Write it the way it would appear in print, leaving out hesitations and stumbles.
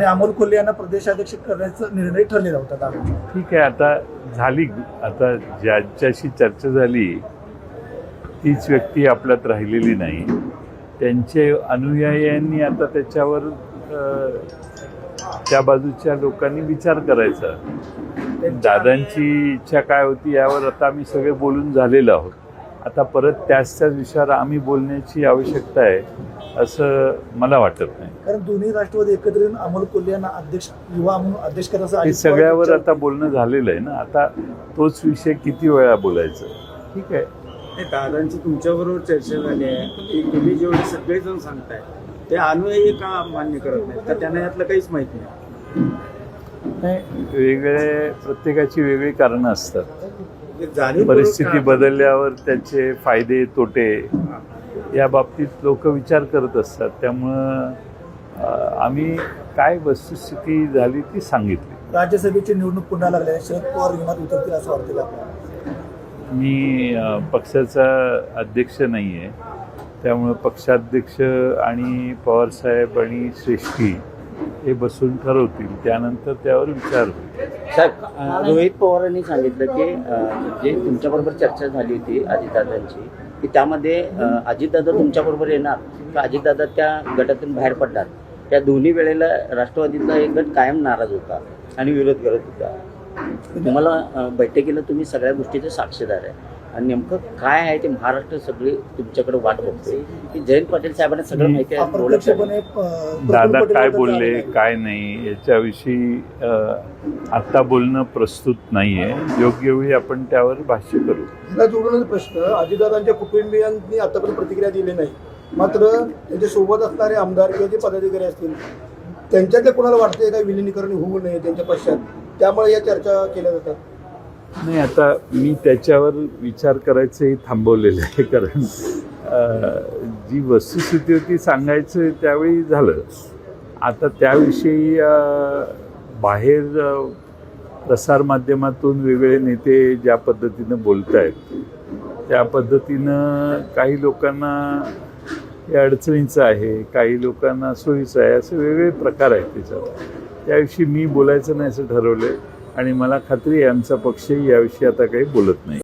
आणि अमोल कोल्हे यांना प्रदेशाध्यक्ष करण्याचा निर्णय ठरलेला होता. ठीक आहे, आता झाली, आता ज्याच्याशी चर्चा झाली तीच व्यक्ती आपल्यात राहिलेली नाही. त्यांचे अनुयायांनी आता त्याच्यावर त्या बाजूच्या लोकांनी विचार करायचा. दादांची इच्छा काय होती यावर आता आम्ही सगळे बोलून झालेलो आहोत. आता परत त्याच विषयावर आम्ही बोलण्याची आवश्यकता आहे असं मला वाटत नाही. कारण दोन्ही राष्ट्रवादी एकत्र येऊन अमोल कोल्हे यांना अध्यक्ष, युवा म्हणून अध्यक्ष करायचं हे सगळ्यावर आता बोलणं झालेलं आहे ना. आता तोच विषय किती वेळा बोलायचं. ठीक आहे, दादांची तुमच्याबरोबर चर्चा झाली आहे की तुम्ही जेवढे सगळेजण सांगताय ते अनुयायी का मान्य करत नाही, तर त्यांना यातलं काहीच माहित नाही. वेगळे प्रत्येकाची वेगळी कारणं असतात. जाणीवपूर्वक परिस्थिती बदलल्यावर त्याचे फायदे तोटे या बाबतीत लोक विचार करत असतात. त्यामुळं आम्ही काय वस्तुस्थिती झाली ती सांगितली. राज्यसभेची निवडणूक पुन्हा लागल्या, शरद पवार रिंगणात उतरतील असं वाटतं का? मी पक्षाचा अध्यक्ष नाही आहे, त्यामुळं पक्षाध्यक्ष आणि पवारसाहेब आणि श्रेष्ठी हे बसून ठरवतील, त्यानंतर त्यावर विचार होईल. साहेब, रोहित पवारांनी सांगितलं की जे तुमच्याबरोबर चर्चा झाली होती अजितदादांची, की त्यामध्ये अजितदादा तुमच्याबरोबर येणार का अजितदादा त्या गटातून बाहेर पडणार. त्या दोन्ही वेळेला राष्ट्रवादीचा एक गट कायम नाराज होता आणि विरोध करत होता. तुम्हाला बैठकीला तुम्ही सगळ्या गोष्टीचे साक्षीदार आहे आणि नेमकं काय आहे ते महाराष्ट्र सगळे तुमच्याकडे वाट बघतोय की जयंत पाटील साहेबांना सगळं माहिती आहे. अप्रत्यक्षपणे दादा काय बोलले काय नाही याच्याविषयी आता बोलणं प्रस्तुत नाही आहे. योग्य वेळी आपण त्यावर भाष्य करू. याला जोडूनच प्रश्न, अजितदादांच्या कुटुंबियांनी आतापर्यंत प्रतिक्रिया दिली नाही, मात्र त्यांच्या सोबत असणारे आमदार किंवा जे पदाधिकारी असतील त्यांच्यातल्या कोणाला वाटते का विलिनीकरण होऊ नये त्यांच्या पश्चात, त्यामुळे या चर्चा केल्या जातात. नाही, आता मी त्याच्यावर विचार करायचंही थांबवलेलं आहे. कारण जी वस्तुस्थिती होती सांगायचं त्यावेळी झालं. आता त्याविषयी बाहेर प्रसारमाध्यमातून वेगळे नेते ज्या पद्धतीनं बोलत आहेत त्या पद्धतीनं काही लोकांना हे अडचणीचं आहे, काही लोकांना सोयीचं आहे, असे वेगळे प्रकार आहेत त्याच्यात. त्याविषयी मी बोलायचं नाही असं ठरवलं आहे आणि मला खात्री आहे आमचा पक्षही याविषयी आता काही बोलत नाही.